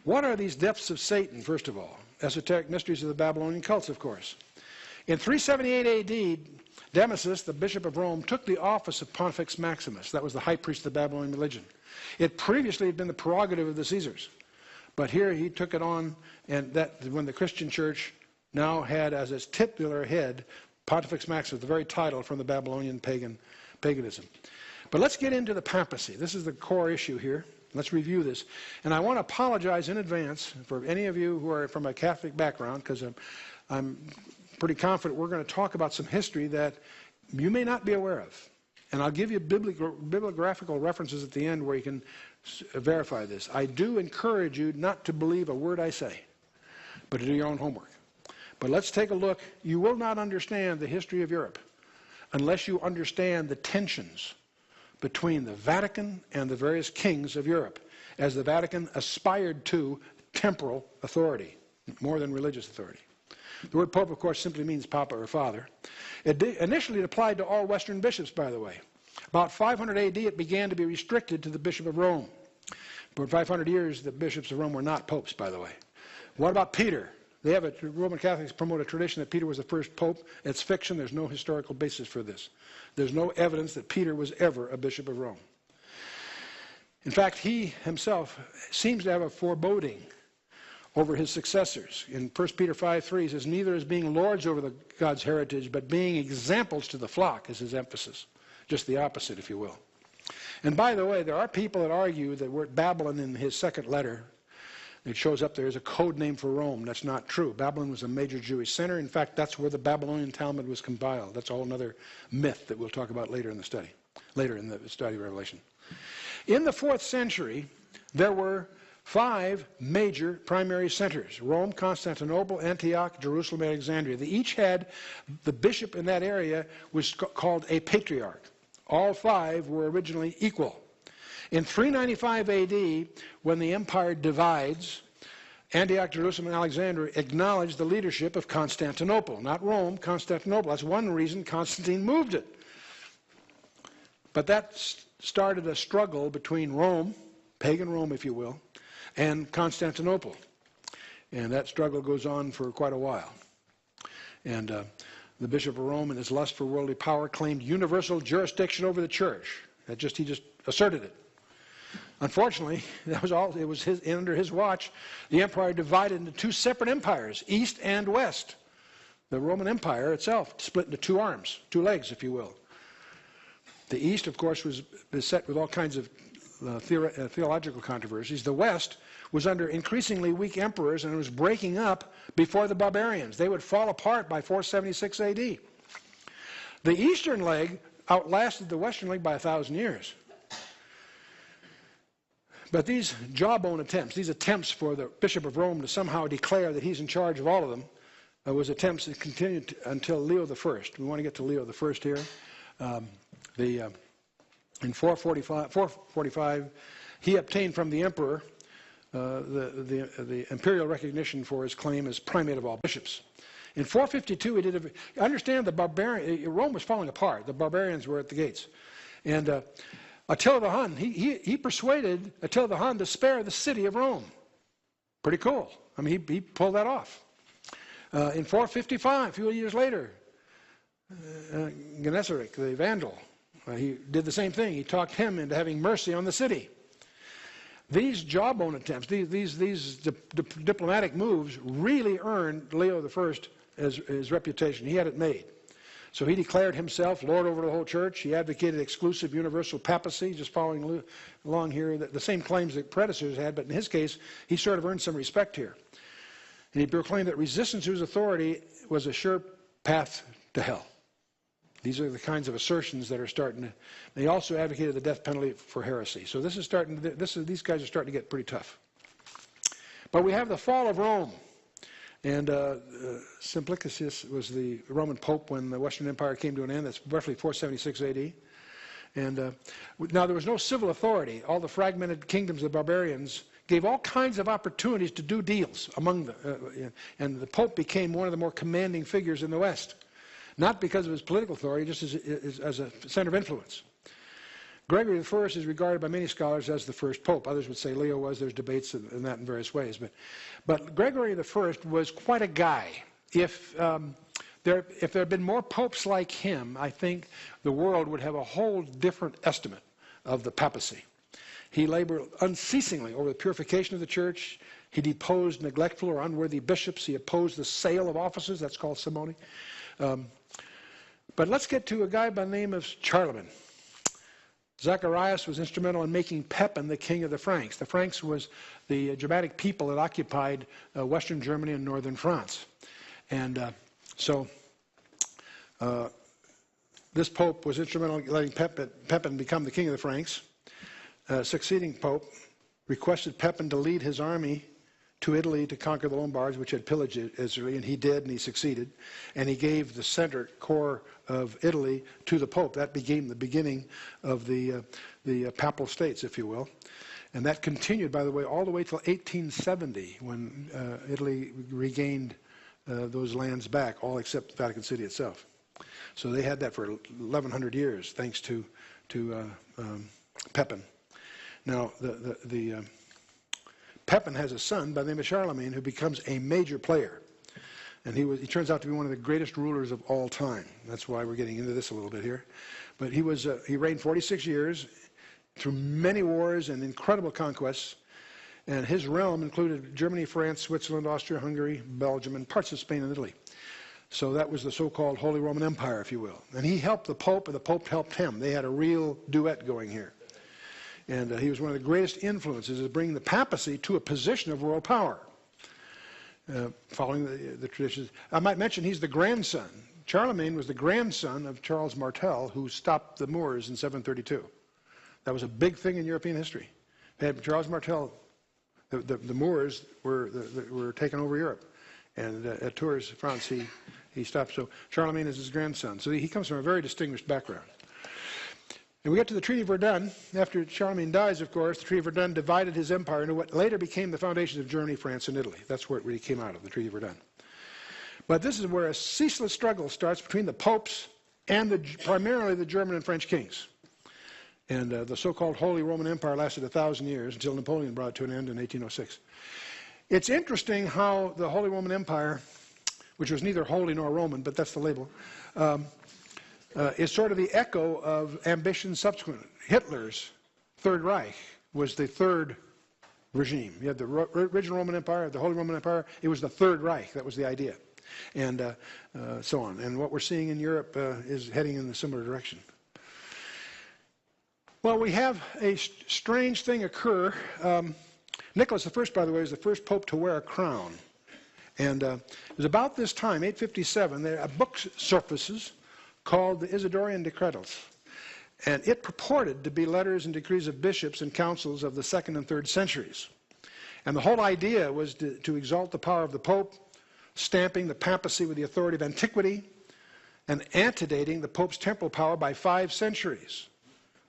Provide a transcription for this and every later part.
What are these depths of Satan, first of all? Esoteric mysteries of the Babylonian cults, of course. In 378 A.D., Damasus, the bishop of Rome, took the office of Pontifex Maximus. That was the high priest of the Babylonian religion. It previously had been the prerogative of the Caesars. But here he took it on, and that when the Christian church now had as its titular head Pontifex Maximus, the very title from the Babylonian paganism. But let's get into the papacy. This is the core issue here. Let's review this. And I want to apologize in advance for any of you who are from a Catholic background, because I'm pretty confident we're going to talk about some history that you may not be aware of. And I'll give you bibliographical references at the end where you can verify this. I do encourage you not to believe a word I say, but to do your own homework. But let's take a look. You will not understand the history of Europe unless you understand the tensions between the Vatican and the various kings of Europe, as the Vatican aspired to temporal authority, more than religious authority. The word pope, of course, simply means papa or father. Initially, it applied to all Western bishops, by the way. About 500 A.D., it began to be restricted to the Bishop of Rome. For 500 years, the bishops of Rome were not popes, by the way. What about Peter? Roman Catholics promote a tradition that Peter was the first pope. It's fiction. There's no historical basis for this. There's no evidence that Peter was ever a bishop of Rome. In fact, he himself seems to have a foreboding over his successors. In 1 Peter 5:3, he says, neither as being lords over God's heritage, but being examples to the flock is his emphasis. Just the opposite, if you will. And by the way, there are people that argue that word Babylon in his second letter, it shows up there as a code name for Rome. That's not true. Babylon was a major Jewish center. In fact, that's where the Babylonian Talmud was compiled. That's a whole another myth that we'll talk about later in the study of Revelation. In the 4th century, there were 5 major primary centers: Rome, Constantinople, Antioch, Jerusalem, and Alexandria. They each had, the bishop in that area was called a patriarch. All 5 were originally equal. In 395 A.D., when the empire divides, Antioch, Jerusalem, and Alexandria acknowledged the leadership of Constantinople. Not Rome, Constantinople. That's one reason Constantine moved it. But that started a struggle between Rome, pagan Rome, if you will, and Constantinople. And that struggle goes on for quite a while. And the Bishop of Rome, in his lust for worldly power, claimed universal jurisdiction over the church. He just asserted it. Unfortunately, that was all. It was under his watch, the empire divided into 2 separate empires, East and West. The Roman Empire itself split into 2 arms, 2 legs, if you will. The East, of course, was beset with all kinds of theological controversies. The West was under increasingly weak emperors, and it was breaking up before the barbarians. They would fall apart by 476 A.D. The eastern leg outlasted the western leg by 1,000 years. But these jawbone attempts, these attempts for the Bishop of Rome to somehow declare that he's in charge of all of them, was attempts that continued until Leo I. We want to get to Leo I here. In 445, he obtained from the emperor the imperial recognition for his claim as primate of all bishops. In 452, he did understand Rome was falling apart. The barbarians were at the gates. And Attila the Hun, he persuaded Attila the Hun to spare the city of Rome. Pretty cool. I mean, he pulled that off. In 455, a few years later, Genseric, the Vandal, he did the same thing. He talked him into having mercy on the city. These jawbone attempts, these diplomatic moves really earned Leo I his reputation. He had it made. So he declared himself Lord over the whole church. He advocated exclusive universal papacy, just following along here, the same claims that predecessors had, but in his case, he sort of earned some respect here. And he proclaimed that resistance to his authority was a sure path to hell. These are the kinds of assertions that are starting to... They also advocated the death penalty for heresy. So these guys are starting to get pretty tough. But we have the fall of Rome. And Simplicius was the Roman Pope when the Western Empire came to an end. That's roughly 476 A.D. And now there was no civil authority. All the fragmented kingdoms of the barbarians gave all kinds of opportunities to do deals among them. And the Pope became one of the more commanding figures in the West. Not because of his political authority, just as a center of influence. Gregory I is regarded by many scholars as the first pope. Others would say Leo was. There's debates in that in various ways. But Gregory I was quite a guy. If there had been more popes like him, I think the world would have a whole different estimate of the papacy. He labored unceasingly over the purification of the church. He deposed neglectful or unworthy bishops. He opposed the sale of offices. That's called simony. But let's get to a guy by the name of Charlemagne. Zacharias was instrumental in making Pepin the king of the Franks. The Franks was the Germanic people that occupied western Germany and northern France. And so this pope was instrumental in letting Pepin become the king of the Franks. Succeeding pope requested Pepin to lead his army to Italy to conquer the Lombards, which had pillaged Italy, and he did, and he succeeded. And he gave the center core of Italy to the Pope. That became the beginning of the Papal States, if you will. And that continued, by the way, all the way till 1870, when Italy regained those lands back, all except Vatican City itself. So they had that for 1,100 years, thanks to Pepin. Now, Pepin has a son by the name of Charlemagne who becomes a major player. And he turns out to be one of the greatest rulers of all time. That's why we're getting into this a little bit here. But he reigned 46 years through many wars and incredible conquests. And his realm included Germany, France, Switzerland, Austria, Hungary, Belgium, and parts of Spain and Italy. So that was the so-called Holy Roman Empire, if you will. And he helped the Pope, and the Pope helped him. They had a real duet going here. And he was one of the greatest influences of bringing the papacy to a position of world power, following the traditions. I might mention he's the grandson. Charlemagne was the grandson of Charles Martel, who stopped the Moors in 732. That was a big thing in European history. Charles Martel, the Moors were taking over Europe. And at Tours, France, he stopped. So Charlemagne is his grandson. So he comes from a very distinguished background. And we get to the Treaty of Verdun. After Charlemagne dies, of course, the Treaty of Verdun divided his empire into what later became the foundations of Germany, France, and Italy. That's where it really came out of, the Treaty of Verdun. But this is where a ceaseless struggle starts between the popes and primarily the German and French kings. And the so-called Holy Roman Empire lasted 1,000 years until Napoleon brought it to an end in 1806. It's interesting how the Holy Roman Empire, which was neither holy nor Roman, but that's the label, is sort of the echo of ambitions subsequent. Hitler's Third Reich was the third regime. You had the original Roman Empire, the Holy Roman Empire. It was the Third Reich. That was the idea. And so on. And what we're seeing in Europe is heading in a similar direction. Well, we have a strange thing occur. Nicholas I, by the way, is the first pope to wear a crown. And it was about this time, 857, a book surfaces called the Isidorian Decretals. And it purported to be letters and decrees of bishops and councils of the 2nd and 3rd centuries. And the whole idea was to exalt the power of the Pope, stamping the papacy with the authority of antiquity, and antedating the Pope's temporal power by 5 centuries.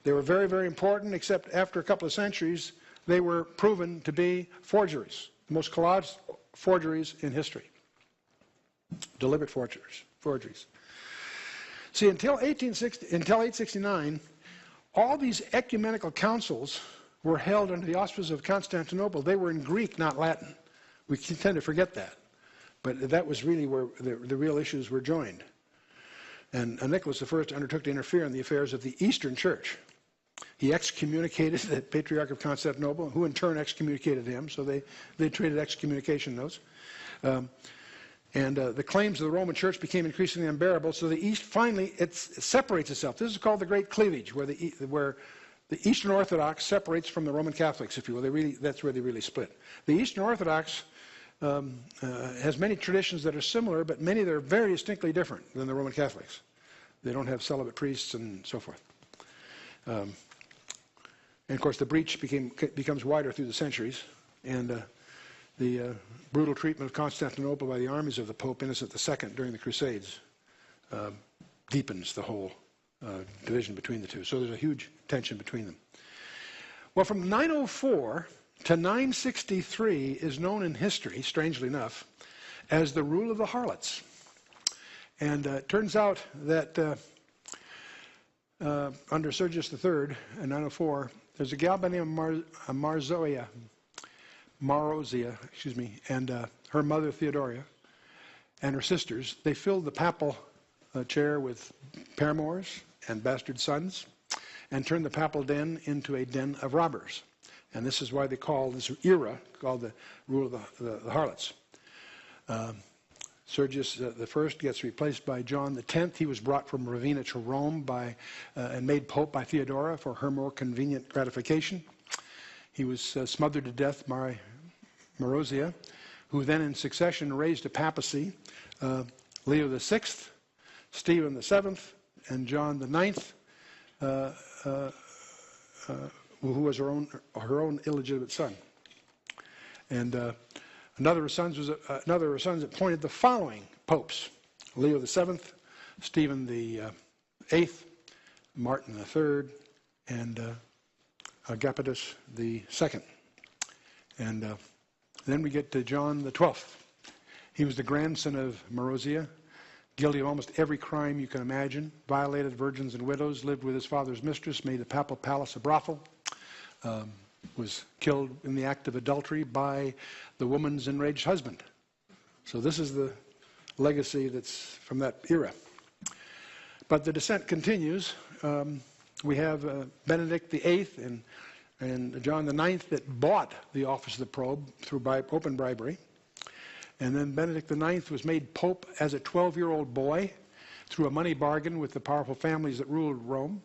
They were very, very important, except after a couple of centuries, they were proven to be forgeries, the most colossal forgeries in history. Deliberate forgeries. See, until 869, all these ecumenical councils were held under the auspices of Constantinople. They were in Greek, not Latin. We tend to forget that. But that was really where the real issues were joined. And Nicholas I undertook to interfere in the affairs of the Eastern Church. He excommunicated the Patriarch of Constantinople, who in turn excommunicated him, so they traded excommunication notes. And the claims of the Roman Church became increasingly unbearable, so the East finally it separates itself. This is called the Great Cleavage, where the Eastern Orthodox separates from the Roman Catholics, if you will. That's where they really split. The Eastern Orthodox has many traditions that are similar, but many that are very distinctly different than the Roman Catholics. They don't have celibate priests and so forth. And of course, the breach becomes wider through the centuries, and the brutal treatment of Constantinople by the armies of the Pope Innocent II during the Crusades deepens the whole division between the two. So there's a huge tension between them. Well, from 904 to 963 is known in history, strangely enough, as the rule of the harlots. And it turns out that under Sergius III in 904, there's a gal by the name of Marozia, and her mother Theodoria, and her sisters. They filled the papal chair with paramours and bastard sons, and turned the papal den into a den of robbers. And this is why they call this era called the rule of the harlots. Sergius I gets replaced by John X. He was brought from Ravenna to Rome and made pope by Theodora for her more convenient gratification. He was smothered to death by Marozia, who then in succession raised a papacy. Leo VI, Stephen VII, and John IX, who was her own illegitimate son. And another of her sons appointed the following popes: Leo VII, Stephen VIII, Martin III, and Agapetus II. And then we get to John XII. He was the grandson of Marozia, guilty of almost every crime you can imagine, violated virgins and widows, lived with his father's mistress, made the papal palace a brothel, was killed in the act of adultery by the woman's enraged husband. So this is the legacy that's from that era. But the descent continues. We have Benedict VIII and John IX that bought the office of the probe through open bribery. And then Benedict IX was made pope as a 12-year-old boy through a money bargain with the powerful families that ruled Rome.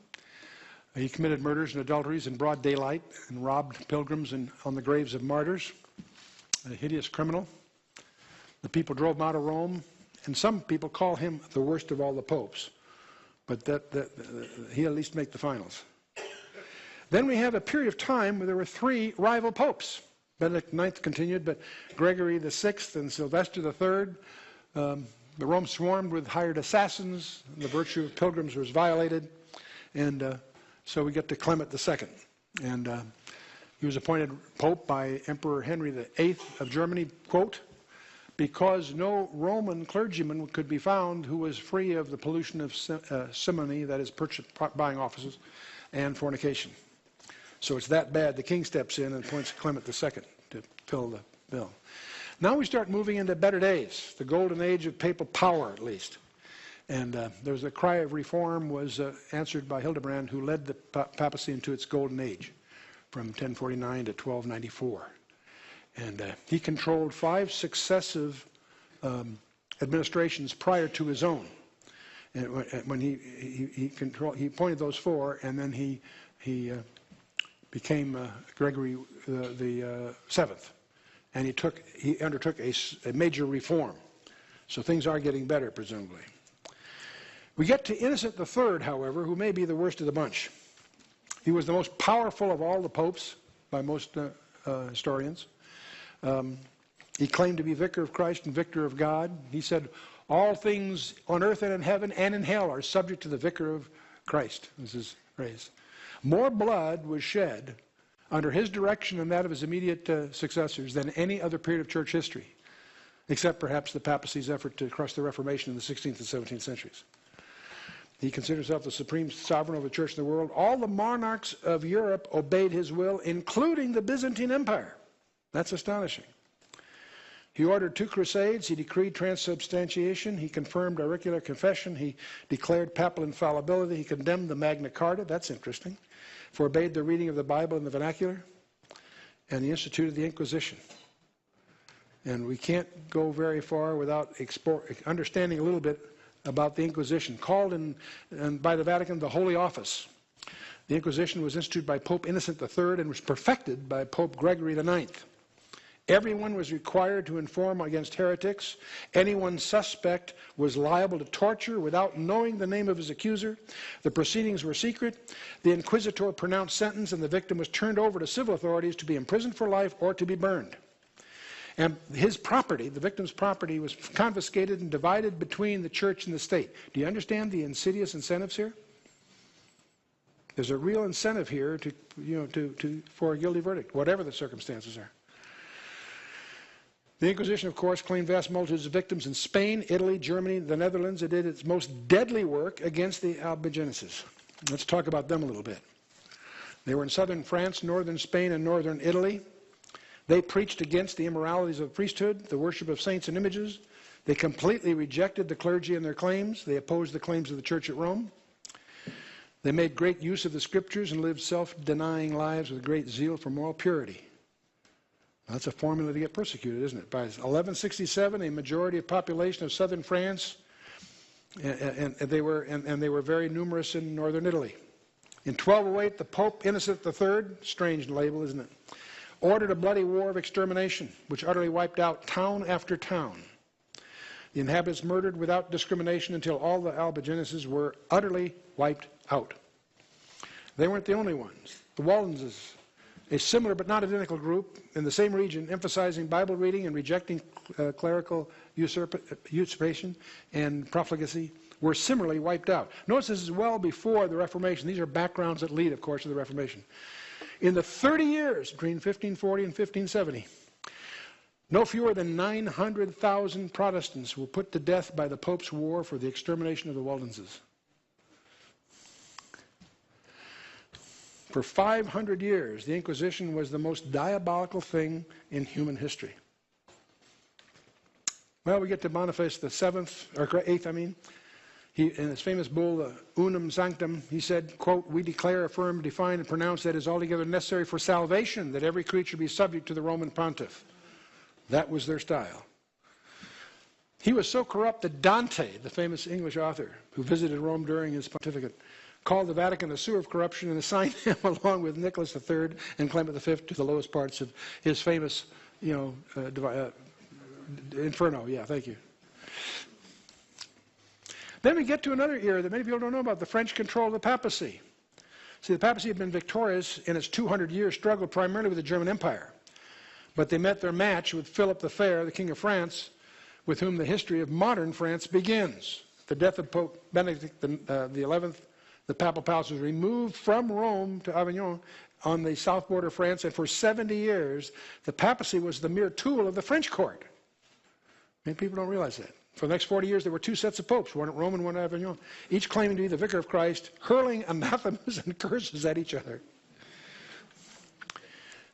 He committed murders and adulteries in broad daylight and robbed pilgrims on the graves of martyrs. A hideous criminal. The people drove him out of Rome, and some people call him the worst of all the popes. But he at least make the finals. Then we have a period of time where there were 3 rival popes. Benedict IX continued, but Gregory VI and Sylvester III, the Rome swarmed with hired assassins. The virtue of pilgrims was violated, and so we get to Clement II. And he was appointed pope by Emperor Henry VIII of Germany, quote, because no Roman clergyman could be found who was free of the pollution of simony, that is, buying offices, and fornication. So it's that bad. The king steps in and appoints Clement II to fill the bill. Now we start moving into better days, the golden age of papal power, at least. And there was a cry of reform was answered by Hildebrand, who led the papacy into its golden age from 1049 to 1294. And he controlled 5 successive administrations prior to his own. And when he appointed those 4, and then he became Gregory the Seventh, and he undertook a major reform. So things are getting better, presumably. We get to Innocent III, however, who may be the worst of the bunch. He was the most powerful of all the popes by most historians. He claimed to be vicar of Christ and victor of God. He said, all things on earth and in heaven and in hell are subject to the vicar of Christ. This is phrase. More blood was shed under his direction and that of his immediate successors than any other period of church history, except perhaps the papacy's effort to crush the Reformation in the 16th and 17th centuries. He considered himself the supreme sovereign of the church in the world. All the monarchs of Europe obeyed his will, including the Byzantine Empire. That's astonishing. He ordered 2 crusades. He decreed transubstantiation. He confirmed auricular confession. He declared papal infallibility. He condemned the Magna Carta. That's interesting. Forbade the reading of the Bible in the vernacular. And he instituted the Inquisition. And we can't go very far without understanding a little bit about the Inquisition, called by the Vatican the Holy Office. The Inquisition was instituted by Pope Innocent III and was perfected by Pope Gregory IX. Everyone was required to inform against heretics. Anyone suspect was liable to torture without knowing the name of his accuser. The proceedings were secret. The inquisitor pronounced sentence, and the victim was turned over to civil authorities to be imprisoned for life or to be burned. And his property, the victim's property, was confiscated and divided between the church and the state. Do you understand the insidious incentives here? There's a real incentive here for a guilty verdict, whatever the circumstances are. The Inquisition, of course, claimed vast multitudes of victims in Spain, Italy, Germany, the Netherlands. It did its most deadly work against the Albigenses. Let's talk about them a little bit. They were in southern France, northern Spain, and northern Italy. They preached against the immoralities of the priesthood, the worship of saints and images. They completely rejected the clergy and their claims. They opposed the claims of the church at Rome. They made great use of the scriptures and lived self-denying lives with great zeal for moral purity. That's a formula to get persecuted, isn't it? By 1167, a majority of population of southern France, and they were very numerous in northern Italy. In 1208, the Pope Innocent III, strange label, isn't it, ordered a bloody war of extermination, which utterly wiped out town after town. The inhabitants murdered without discrimination until all the Albigenses were utterly wiped out. They weren't the only ones. The Waldenses, a similar but not identical group in the same region, emphasizing Bible reading and rejecting clerical usurpation and profligacy, were similarly wiped out. Notice this is well before the Reformation. These are backgrounds that lead, of course, to the Reformation. In the 30 years between 1540 and 1570, no fewer than 900,000 Protestants were put to death by the Pope's war for the extermination of the Waldenses. For 500 years, the Inquisition was the most diabolical thing in human history. Well, we get to Boniface the eighth. He, in his famous bull, the Unum Sanctum, he said, quote, "We declare, affirm, define, and pronounce that it is altogether necessary for salvation that every creature be subject to the Roman pontiff." That was their style. He was so corrupt that Dante, the famous English author who visited Rome during his pontificate, called the Vatican a sewer of corruption and assigned him, along with Nicholas III and Clement V, to the lowest parts of his famous, Inferno. Yeah, thank you. Then we get to another era that many people don't know about, the French control of the papacy. See, the papacy had been victorious in its 200-year struggle primarily with the German Empire. But they met their match with Philip the Fair, the King of France, with whom the history of modern France begins. The death of Pope Benedict the 11th, the papal palace was removed from Rome to Avignon on the south border of France, and for 70 years, the papacy was the mere tool of the French court. Many people don't realize that. For the next 40 years, there were two sets of popes, one at Rome and one at Avignon, each claiming to be the vicar of Christ, hurling anathemas and curses at each other.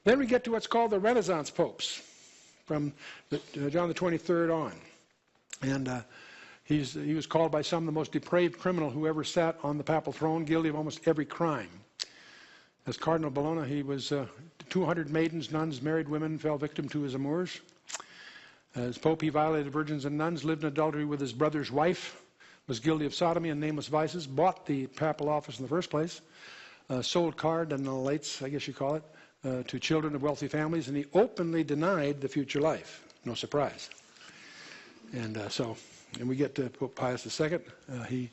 Then we get to what's called the Renaissance popes, from John the 23rd on. And he was called by some the most depraved criminal who ever sat on the papal throne, guilty of almost every crime. As Cardinal Bologna, he was 200 maidens, nuns, married women fell victim to his amours. As Pope, he violated virgins and nuns, lived in adultery with his brother's wife, was guilty of sodomy and nameless vices, bought the papal office in the first place, sold cardinalates, I guess you call it, to children of wealthy families, and he openly denied the future life. No surprise. And we get to Pope Pius II. He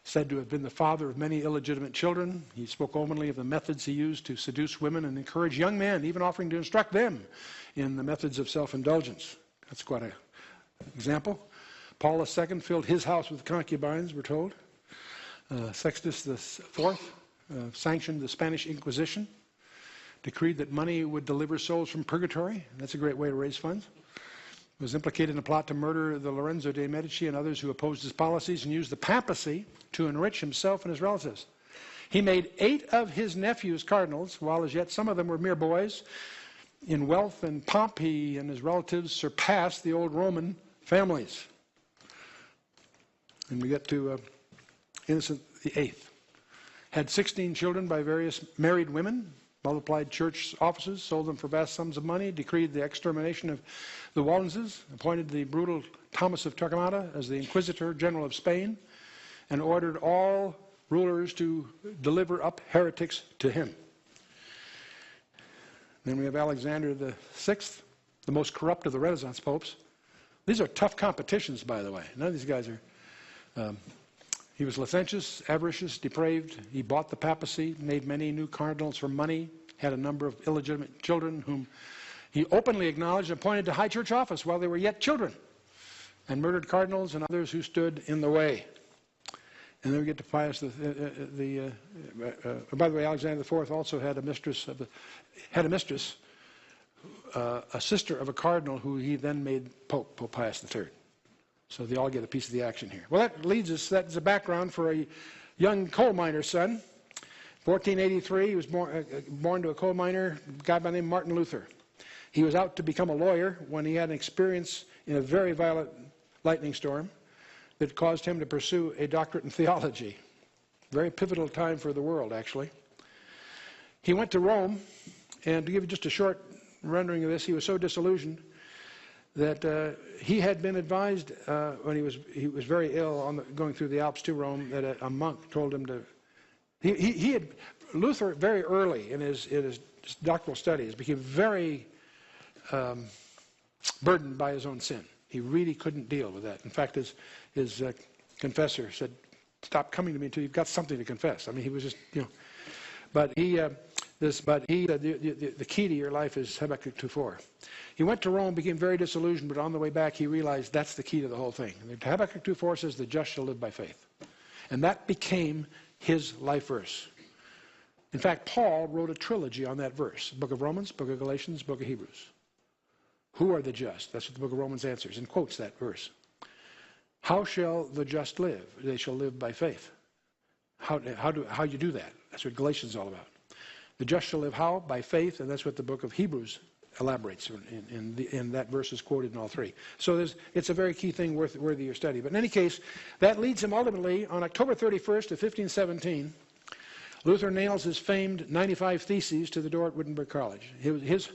said to have been the father of many illegitimate children. He spoke openly of the methods he used to seduce women and encourage young men, even offering to instruct them in the methods of self-indulgence. That's quite an example. Paul II filled his house with concubines, we're told. Sextus IV sanctioned the Spanish Inquisition, decreed that money would deliver souls from purgatory. That's a great way to raise funds. Was implicated in a plot to murder the Lorenzo de' Medici and others who opposed his policies, and used the papacy to enrich himself and his relatives. He made 8 of his nephews cardinals, while as yet some of them were mere boys. In wealth and pomp, he and his relatives surpassed the old Roman families. And we get to Innocent VIII. Had 16 children by various married women, multiplied church offices, sold them for vast sums of money, decreed the extermination of the Waldenses, appointed the brutal Thomas of Torquemada as the Inquisitor General of Spain, and ordered all rulers to deliver up heretics to him. Then we have Alexander VI, the most corrupt of the Renaissance popes. These are tough competitions, by the way. None of these guys are... he was licentious, avaricious, depraved. He bought the papacy, made many new cardinals for money, had a number of illegitimate children whom he openly acknowledged and appointed to high church office while they were yet children, and murdered cardinals and others who stood in the way. And then we get to Pius by the way, Alexander IV also had a mistress, a sister of a cardinal who he then made Pope, Pope Pius III. So they all get a piece of the action here. Well, that leads us, that's a background for a young coal miner's son, 1483, he was born to a coal miner, a guy by the name of Martin Luther. He was out to become a lawyer when he had an experience in a very violent lightning storm that caused him to pursue a doctorate in theology. Very pivotal time for the world, actually. He went to Rome, and to give you just a short rendering of this, he was so disillusioned that he had been advised when he was very ill going through the Alps to Rome, that a monk told him to. Luther very early in his doctoral studies became very burdened by his own sin. He really couldn't deal with that. In fact, his confessor said, "Stop coming to me until you've got something to confess." I mean, he was just, you know. But he said, the key to your life is Habakkuk 2:4. He went to Rome, became very disillusioned, but on the way back he realized that's the key to the whole thing. Habakkuk 2:4 says, "The just shall live by faith." And that became his life verse. In fact, Paul wrote a trilogy on that verse. Book of Romans, Book of Galatians, Book of Hebrews. Who are the just? That's what the Book of Romans answers, and quotes that verse. How shall the just live? They shall live by faith. How you do that? That's what Galatians is all about. The just shall live how? By faith, and that's what the book of Hebrews elaborates, and that verse is quoted in all three. So it's a very key thing worthy of your study. But in any case, that leads him ultimately, on October 31st of 1517, Luther nails his famed 95 Theses to the door at Wittenberg College. His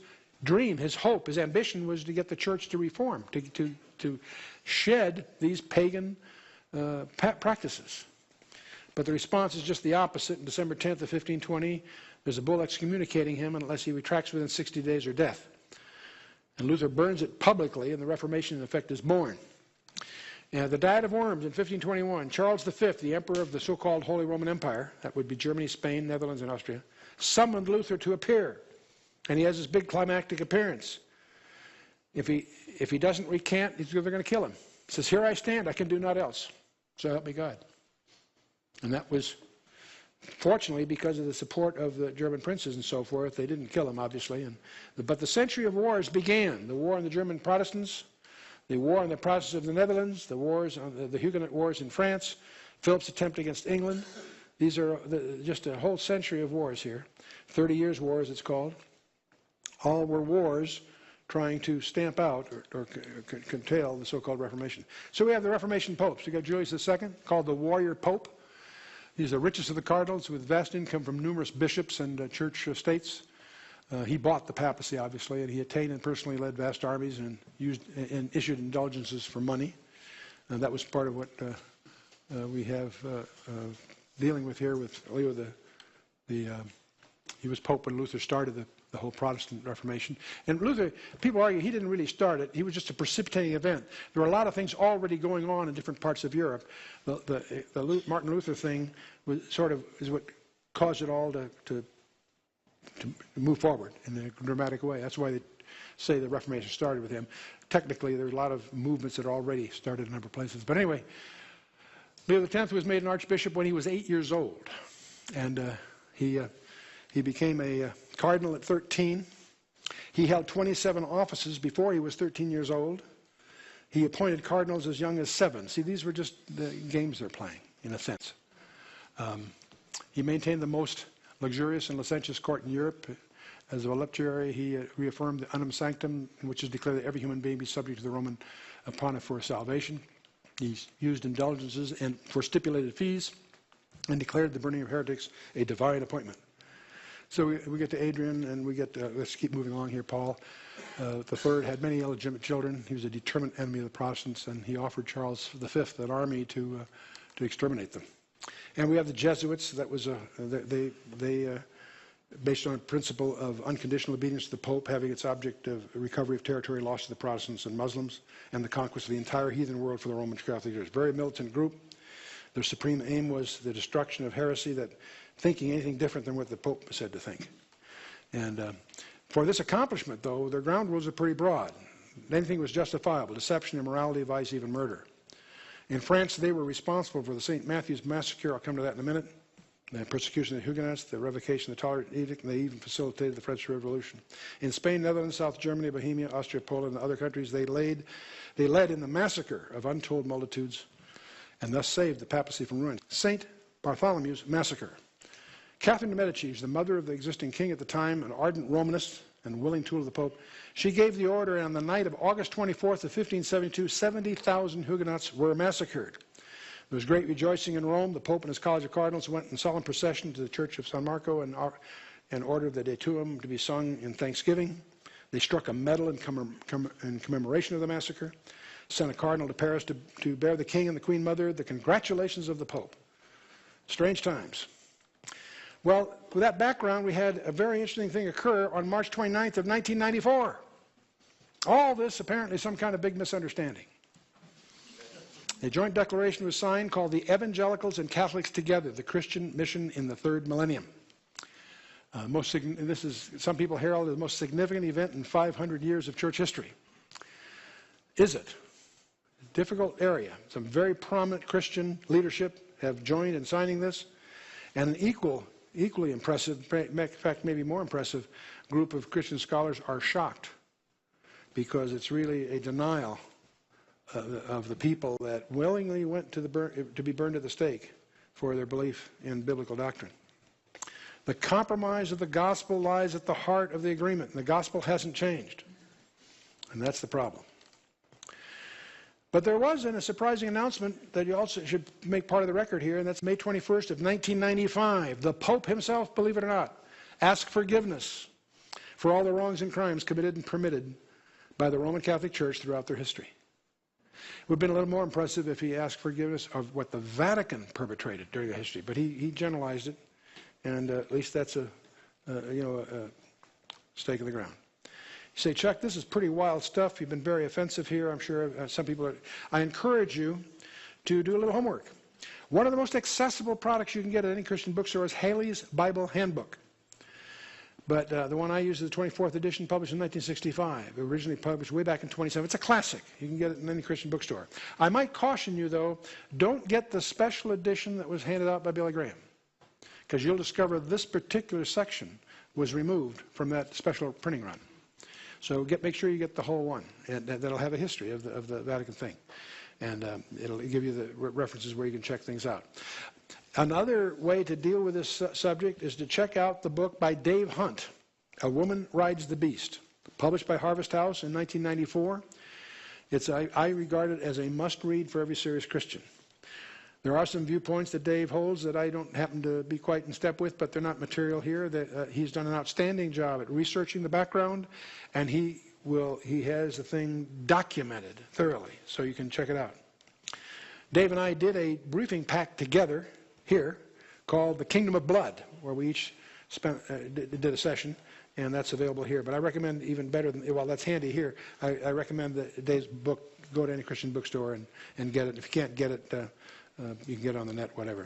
dream, his hope, his ambition was to get the church to reform, to shed these pagan practices. But the response is just the opposite. On December 10th of 1520, there's a bull excommunicating him unless he retracts within 60 days or death. And Luther burns it publicly, and the Reformation, in effect, is born. And the Diet of Worms in 1521, Charles V, the emperor of the so-called Holy Roman Empire, that would be Germany, Spain, Netherlands, and Austria, summoned Luther to appear. And he has this big climactic appearance. If he doesn't recant, they're going to kill him. He says, "Here I stand, I can do naught else. So help me God." And that was, fortunately, because of the support of the German princes and so forth. They didn't kill him, obviously. But the century of wars began. The war on the German Protestants, the war on the Protestants of the Netherlands, the wars on the Huguenot wars in France, Philip's attempt against England. These are just a whole century of wars here. 30 Years' War, as it's called. All were wars trying to stamp out or curtail the so-called Reformation. So we have the Reformation popes. We got Julius II, called the Warrior Pope. He's the richest of the cardinals, with vast income from numerous bishops and church estates. He bought the papacy, obviously, and he attained and personally led vast armies and issued indulgences for money. And that was part of what we have dealing with here with Leo he was Pope when Luther started the whole Protestant Reformation. And Luther, people argue he didn't really start it. He was just a precipitating event. There were a lot of things already going on in different parts of Europe. The Martin Luther thing was is what caused it all to move forward in a dramatic way. That's why they say the Reformation started with him. Technically, there's a lot of movements that already started in a number of places. But anyway, Leo X was made an archbishop when he was 8 years old. And he became a cardinal at 13. He held 27 offices before he was 13 years old. He appointed cardinals as young as 7. See, these were just the games they're playing, in a sense. He maintained the most luxurious and licentious court in Europe. As a voluptuary, he reaffirmed the unum sanctum, which is declared that every human being be subject to the Roman pontiff for salvation. He used indulgences and for stipulated fees, and declared the burning of heretics a divine appointment. So we get to Adrian, and we get let's keep moving along here. Paul the third had many illegitimate children. He was a determined enemy of the Protestants, and he offered Charles V an army to exterminate them. And we have the Jesuits. That was they based on a principle of unconditional obedience to the Pope, having its object of recovery of territory lost to the Protestants and Muslims, and the conquest of the entire heathen world for the Roman Catholic Church. Very militant group. Their supreme aim was the destruction of heresy, that thinking anything different than what the Pope said to think. And for this accomplishment, though, their ground rules are pretty broad. Anything was justifiable: deception, immorality, vice, even murder. In France, they were responsible for the St. Matthew's massacre. I'll come to that in a minute. The persecution of the Huguenots, the revocation of the Tolerant Edict, and they even facilitated the French Revolution. In Spain, Netherlands, South Germany, Bohemia, Austria, Poland, and other countries, they led in the massacre of untold multitudes, and thus saved the papacy from ruin. St. Bartholomew's Massacre. Catherine de' Medici, the mother of the existing king at the time, an ardent Romanist and willing tool of the Pope, she gave the order, and on the night of August 24th of 1572, 70,000 Huguenots were massacred. There was great rejoicing in Rome. The Pope and his College of Cardinals went in solemn procession to the Church of San Marco and ordered the De Tuum to be sung in thanksgiving. They struck a medal in commemoration of the massacre, sent a cardinal to Paris to bear the king and the Queen Mother the congratulations of the Pope. Strange times. Well, with that background, we had a very interesting thing occur on March 29th of 1994. All this apparently some kind of big misunderstanding. A joint declaration was signed called the Evangelicals and Catholics Together, the Christian Mission in the Third Millennium. This is, some people herald as the most significant event in 500 years of church history. Is it? Difficult area. Some very prominent Christian leadership have joined in signing this, and an equally impressive, in fact maybe more impressive, group of Christian scholars are shocked because it's really a denial of the people that willingly went to be burned at the stake for their belief in biblical doctrine. The compromise of the gospel lies at the heart of the agreement, and the gospel hasn't changed. And that's the problem. But there was a surprising announcement that you also should make part of the record here, and that's May 21st of 1995. The Pope himself, believe it or not, asked forgiveness for all the wrongs and crimes committed and permitted by the Roman Catholic Church throughout their history. It would have been a little more impressive if he asked forgiveness of what the Vatican perpetrated during the history, but he generalized it, and at least that's a stake in the ground. You say, Chuck, this is pretty wild stuff. You've been very offensive here. I'm sure some people are. I encourage you to do a little homework. One of the most accessible products you can get at any Christian bookstore is Haley's Bible Handbook. But the one I use is the 24th edition, published in 1965. Originally published way back in 27. It's a classic. You can get it in any Christian bookstore. I might caution you, though, don't get the special edition that was handed out by Billy Graham, because you'll discover this particular section was removed from that special printing run. So make sure you get the whole one, and that'll have a history of the Vatican thing. And it'll give you the references where you can check things out. Another way to deal with this subject is to check out the book by Dave Hunt, A Woman Rides the Beast, published by Harvest House in 1994. I regard it as a must-read for every serious Christian. There are some viewpoints that Dave holds that I don't happen to be quite in step with, but they're not material here. He's done an outstanding job at researching the background, and he has the thing documented thoroughly, so you can check it out. Dave and I did a briefing pack together here called The Kingdom of Blood, where we each did a session, and that's available here. But I recommend even better than, well, that's handy here. I recommend that Dave's book, go to any Christian bookstore and get it. If you can't get it, you can get it on the net, whatever.